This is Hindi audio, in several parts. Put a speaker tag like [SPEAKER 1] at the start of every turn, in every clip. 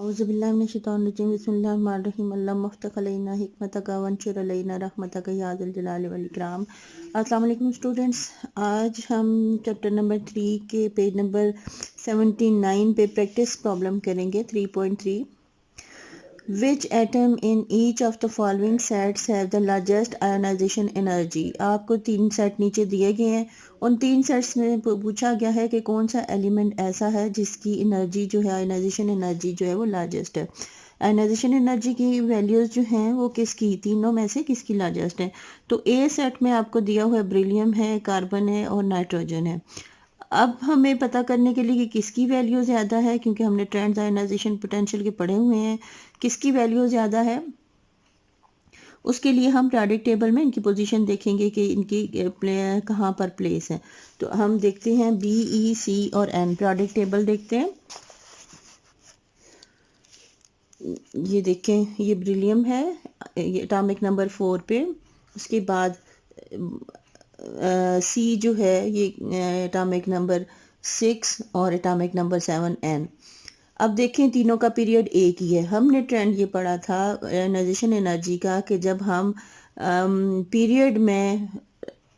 [SPEAKER 1] औज़ुबिल्लाहिमिनश्शैतानिर्रजीम बिस्मिल्लाहिर्रहमानिर्रहीम अल्लाह मुफ्तक अलैना हिकमतक वंशुर अलैना रहमतक या ज़ल जलाल वल इकराम। अस्सलाम वालेकुम स्टूडेंट्स, आज हम चैप्टर नंबर 3 के पेज नंबर 79 पे प्रैक्टिस प्रॉब्लम करेंगे 3.3। Which atom in each of the following sets have the largest ionization energy? आपको 3 सेट नीचे दिए गए हैं। उन 3 सेट्स में पूछा गया है कि कौन सा एलिमेंट ऐसा है जिसकी एनर्जी जो है आयनाइजेशन एनर्जी जो है वो लार्जेस्ट है। आयनाइजेशन एनर्जी की वैल्यूज जो हैं वो किसकी, तीनों में से किसकी लार्जेस्ट है। तो ए सेट में आपको दिया हुआ है बेरिलियम है, कार्बन है और नाइट्रोजन है। अब हमें पता करने के लिए कि किसकी वैल्यू ज़्यादा है, क्योंकि हमने ट्रांस आयनाइजेशन पोटेंशियल के पढ़े हुए हैं, किसकी वैल्यू ज़्यादा है, उसके लिए हम पीरियोडिक टेबल में इनकी पोजीशन देखेंगे कि इनकी कहाँ पर प्लेस है। तो हम देखते हैं बी, ई, सी और एन। पीरियोडिक टेबल देखते हैं। ये देखें, ये बेरिलियम है, ये एटॉमिक नंबर 4 पे। उसके बाद सी जो है ये एटॉमिक नंबर 6 और एटॉमिक नंबर 7 एन। अब देखें तीनों का पीरियड एक ही है। हमने ट्रेंड ये पढ़ा था आयनाइजेशन एनर्जी का कि जब हम पीरियड में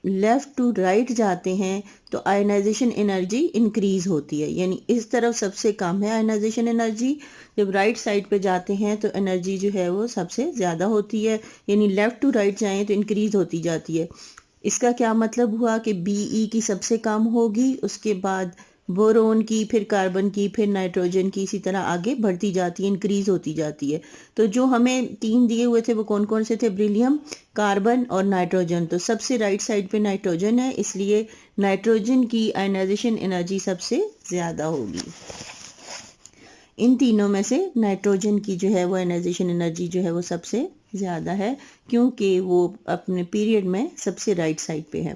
[SPEAKER 1] लेफ़्ट टू राइट जाते हैं तो आयनाइजेशन एनर्जी इंक्रीज होती है, यानी इस तरफ सबसे कम है आयनाइजेशन एनर्जी। जब राइट साइड पे जाते हैं तो एनर्जी जो है वो सबसे ज़्यादा होती है, यानी लेफ़्ट टू राइट जाएं तो इंक्रीज होती जाती है। इसका क्या मतलब हुआ कि बीई की सबसे कम होगी, उसके बाद बोरोन की, फिर कार्बन की, फिर नाइट्रोजन की, इसी तरह आगे बढ़ती जाती है, इंक्रीज होती जाती है। तो जो हमें 3 दिए हुए थे वो कौन कौन से थे, बेरिलियम, कार्बन और नाइट्रोजन। तो सबसे राइट साइड पे नाइट्रोजन है, इसलिए नाइट्रोजन की आयनाइजेशन एनर्जी सबसे ज़्यादा होगी। इन तीनों में से नाइट्रोजन की जो है वो आयनाइजेशन एनर्जी जो है वो सबसे ज़्यादा है, क्योंकि वो अपने पीरियड में सबसे राइट साइड पे है।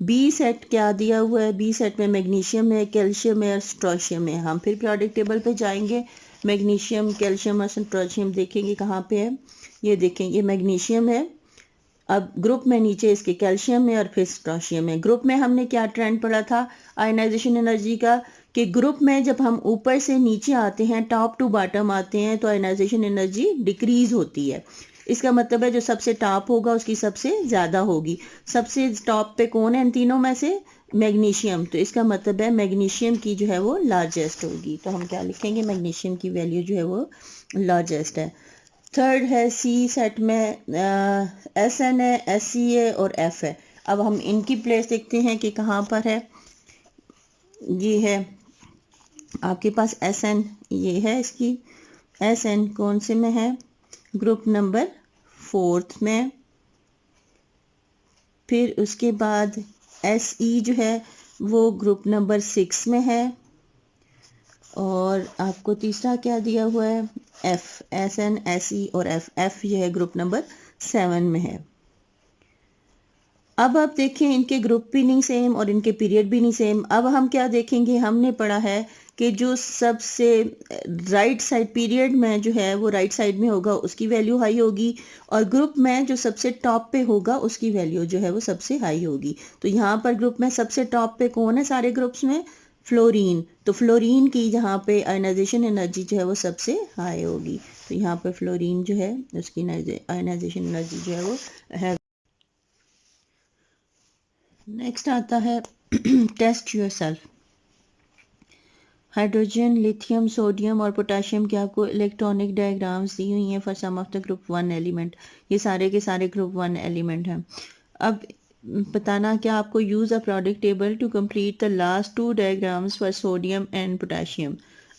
[SPEAKER 1] बी सेट क्या दिया हुआ है, बी सेट में मैग्नीशियम है, कैल्शियम है और स्ट्रोशियम है। हम फिर पीरियोडिक टेबल पे जाएंगे, मैग्नीशियम, कैल्शियम और स्ट्रोशियम देखेंगे कहाँ पे है। ये देखें, ये मैग्नीशियम है। अब ग्रुप में नीचे इसके कैल्शियम है और फिर स्ट्रोशियम है। ग्रुप में हमने क्या ट्रेंड पढ़ा था आयनाइजेशन एनर्जी का, कि ग्रुप में जब हम ऊपर से नीचे आते हैं, टॉप टू बॉटम आते हैं, तो आयनाइजेशन एनर्जी डिक्रीज होती है। इसका मतलब है जो सबसे टॉप होगा उसकी सबसे ज़्यादा होगी। सबसे टॉप पे कौन है इन तीनों में से, मैग्नीशियम। तो इसका मतलब है मैग्नीशियम की जो है वो लार्जेस्ट होगी। तो हम क्या लिखेंगे, मैग्नीशियम की वैल्यू जो है वो लार्जेस्ट है। थर्ड है सी सेट में एस एन है, एस सी है और एफ है। अब हम इनकी प्लेस देखते हैं कि कहाँ पर है। ये है आपके पास एस एन, ये है इसकी एस एन कौन से में है, ग्रुप नंबर 4 में। फिर उसके बाद एस ई जो है वो ग्रुप नंबर 6 में है। और आपको तीसरा क्या दिया हुआ है, F, S N, S E और एफ। एफ ये है ग्रुप नंबर 7 में है। अब आप देखें इनके ग्रुप भी नहीं सेम और इनके पीरियड भी नहीं सेम। अब हम क्या देखेंगे, हमने पढ़ा है कि जो सबसे राइट साइड पीरियड में जो है वो राइट साइड में होगा उसकी वैल्यू हाई होगी, और ग्रुप में जो सबसे टॉप पे होगा उसकी वैल्यू जो है वो सबसे हाई होगी। तो यहाँ पर ग्रुप में सबसे टॉप पे कौन है सारे ग्रुप्स में, फ्लोरीन। तो फ्लोरीन की यहाँ पे आयनाइजेशन एनर्जी जो है वो सबसे हाई होगी। तो यहाँ पर फ्लोरीन जो है उसकी आयनाइजेशन एनर्जी जो है वो है। नेक्स्ट आता है test yourself. Hydrogen, lithium, sodium और पोटाशियम के आपको इलेक्ट्रॉनिक डायग्राम्स दी हुई हैं for some of the group 1 element. ये सारे के सारे ग्रुप 1 एलिमेंट हैं। अब बताना क्या आपको, use a periodic table to complete the last 2 diagrams for sodium and potassium.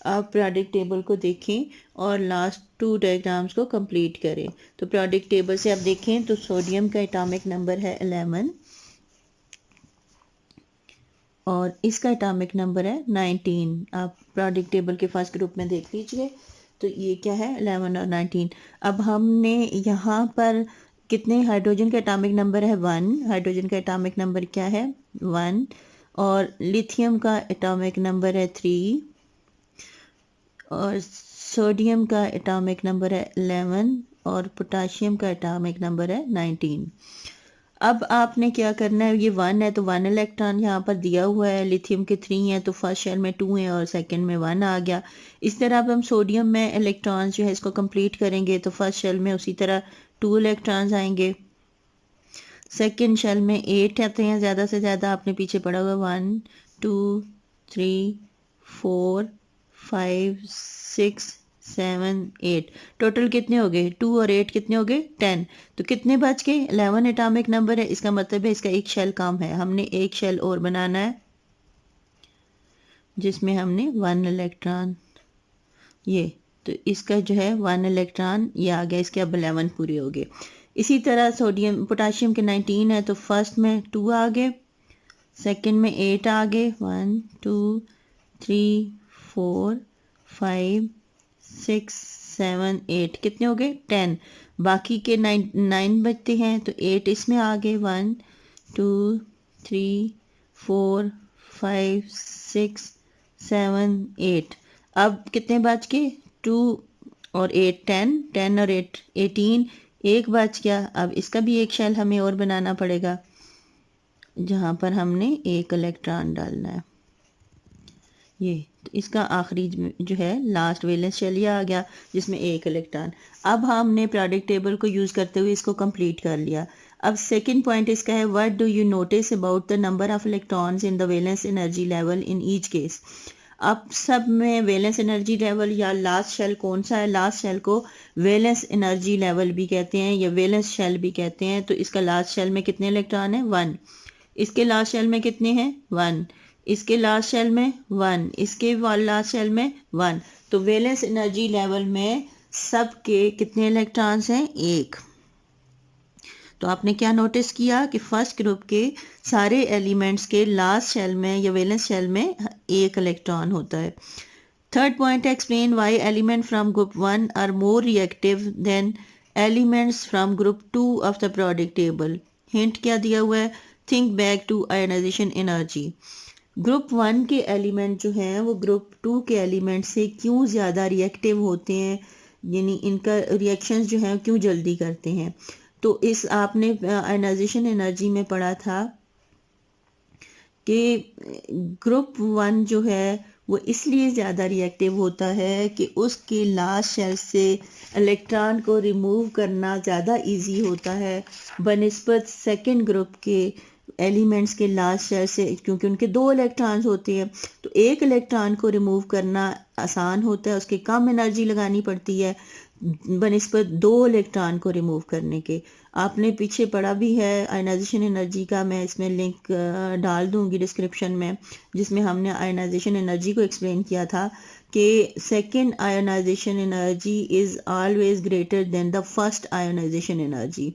[SPEAKER 1] आप पीरियोडिक टेबल को देखें और लास्ट 2 डायग्राम्स को कंप्लीट करें। तो पीरियोडिक टेबल से आप देखें तो सोडियम का एटॉमिक नंबर है 11 और इसका एटॉमिक नंबर है 19। आप पीरियोडिक टेबल के फर्स्ट ग्रुप में देख लीजिए, तो ये क्या है 11 और 19। अब हमने यहाँ पर कितने, हाइड्रोजन का एटॉमिक नंबर है 1, हाइड्रोजन का एटॉमिक नंबर क्या है 1, और लिथियम का एटॉमिक नंबर है 3, और सोडियम का एटॉमिक नंबर है 11 और पोटाशियम का एटॉमिक नंबर है 19। अब आपने क्या करना है, ये 1 है तो 1 इलेक्ट्रॉन यहाँ पर दिया हुआ है, लिथियम के 3 है तो फर्स्ट शेल में 2 है और सेकंड में 1 आ गया। इस तरह अब हम सोडियम में इलेक्ट्रॉन जो है इसको कंप्लीट करेंगे तो फर्स्ट शेल में उसी तरह 2 इलेक्ट्रॉन्स आएंगे, सेकंड शेल में 8 आते हैं ज़्यादा से ज़्यादा, आपने पीछे पढ़ा हुआ 1 2 3 4 5 6 7 8, टोटल कितने हो गए, 2 और 8 कितने हो गए 10। तो कितने बच गए, 11 एटॉमिक नंबर है, इसका मतलब है इसका एक शेल कम है, हमने एक शेल और बनाना है जिसमें हमने 1 इलेक्ट्रॉन, ये तो इसका जो है 1 इलेक्ट्रॉन ये आ गया, इसके अब 11 पूरे हो गए। इसी तरह सोडियम पोटाशियम के 19 है तो फर्स्ट में 2 आ गए, सेकंड में 8 आ गए, 1 2 3 4 5 6 7 8, कितने हो गए 10। बाकी के 9 बचते हैं तो 8 इसमें आ गए, 1 2 3 4 5 6 7 8। अब कितने बच गए, 2 और 8 10, 10 और 8 18, एक बच गया। अब इसका भी एक शेल हमें और बनाना पड़ेगा जहाँ पर हमने एक इलेक्ट्रॉन डालना है, ये तो इसका आखिरी जो है लास्ट वैलेंस शेल ये आ गया जिसमें एक इलेक्ट्रॉन। अब हमने प्रोडक्ट टेबल को यूज़ करते हुए इसको कंप्लीट कर लिया। अब सेकंड पॉइंट इसका है, what do you notice about the number of electrons in the valence energy level in each case. अब सब में वैलेंस एनर्जी लेवल या लास्ट शेल कौन सा है, लास्ट शेल को वैलेंस एनर्जी लेवल भी कहते हैं या वैलेंस शेल भी कहते हैं। तो इसका लास्ट शेल में कितने इलेक्ट्रॉन है, 1, इसके लास्ट शेल में कितने हैं 1, इसके लास्ट शेल में 1, इसके लास्ट शेल में 1। तो वैलेंस एनर्जी लेवल में सब के कितने इलेक्ट्रॉन्स हैं, 1। तो आपने क्या नोटिस किया कि फर्स्ट ग्रुप के सारे एलिमेंट्स के लास्ट शेल में या वैलेंस शेल में एक इलेक्ट्रॉन होता है। Third point, explain why element from group 1 are more reactive than elements from group 2 of the product table. Hint क्या दिया हुआ है, think back to ionisation energy. Group 1 के एलिमेंट जो हैं वो ग्रुप 2 के एलिमेंट से क्यों ज़्यादा रिएक्टिव होते हैं, यानी इनका रिएक्शंस जो हैं क्यों जल्दी करते हैं। तो इस आपने आयोनाइजेशन एनर्जी में पढ़ा था कि ग्रुप 1 जो है वो इसलिए ज़्यादा रिएक्टिव होता है कि उसके लास्ट शेल से इलेक्ट्रॉन को रिमूव करना ज़्यादा इजी होता है बनिस्बत सेकंड ग्रुप के एलिमेंट्स के लास्ट शेल से, क्योंकि उनके 2 इलेक्ट्रॉन्स होते हैं तो एक इलेक्ट्रॉन को रिमूव करना आसान होता है, उसकी कम एनर्जी लगानी पड़ती है बनिस्बत 2 इलेक्ट्रॉन को रिमूव करने के। आपने पीछे पढ़ा भी है आयोनाइजेशन एनर्जी का, मैं इसमें लिंक डाल दूंगी डिस्क्रिप्शन में, जिसमें हमने आयोनाइजेशन एनर्जी को एक्सप्लेन किया था कि second ionisation energy is always greater than the first ionisation energy.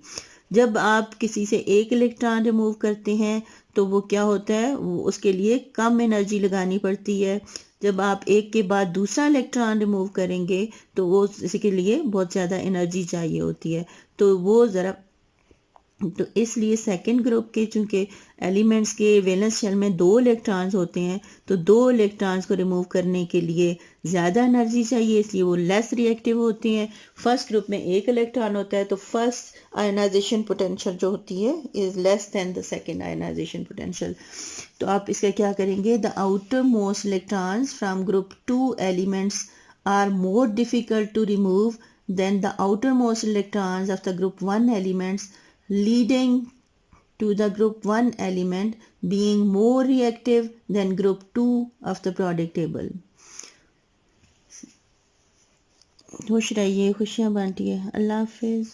[SPEAKER 1] जब आप किसी से एक इलेक्ट्रॉन रिमूव करते हैं तो वो क्या होता है, वो उसके लिए कम एनर्जी लगानी पड़ती है। जब आप एक के बाद दूसरा इलेक्ट्रॉन रिमूव करेंगे तो वो इसके लिए बहुत ज़्यादा एनर्जी चाहिए होती है, तो वो ज़रा, तो इसलिए सेकंड ग्रुप के चूंकि एलिमेंट्स के वैलेंस शेल में 2 इलेक्ट्रॉन्स होते हैं तो 2 इलेक्ट्रॉन्स को रिमूव करने के लिए ज़्यादा एनर्जी चाहिए, इसलिए वो लेस रिएक्टिव होते हैं। फर्स्ट ग्रुप में एक इलेक्ट्रॉन होता है तो फर्स्ट आयोनाइजेशन पोटेंशियल जो होती है is less than the second ionisation potential. तो आप इसका क्या करेंगे, the outermost electrons from group 2 elements are more difficult to remove than the outermost electrons of the group 1 elements, leading to the group 1 element being more reactive than group 2 of the periodic table. खुश रहिए, खुशियाँ बांटिए, अल्लाह हाफिज़।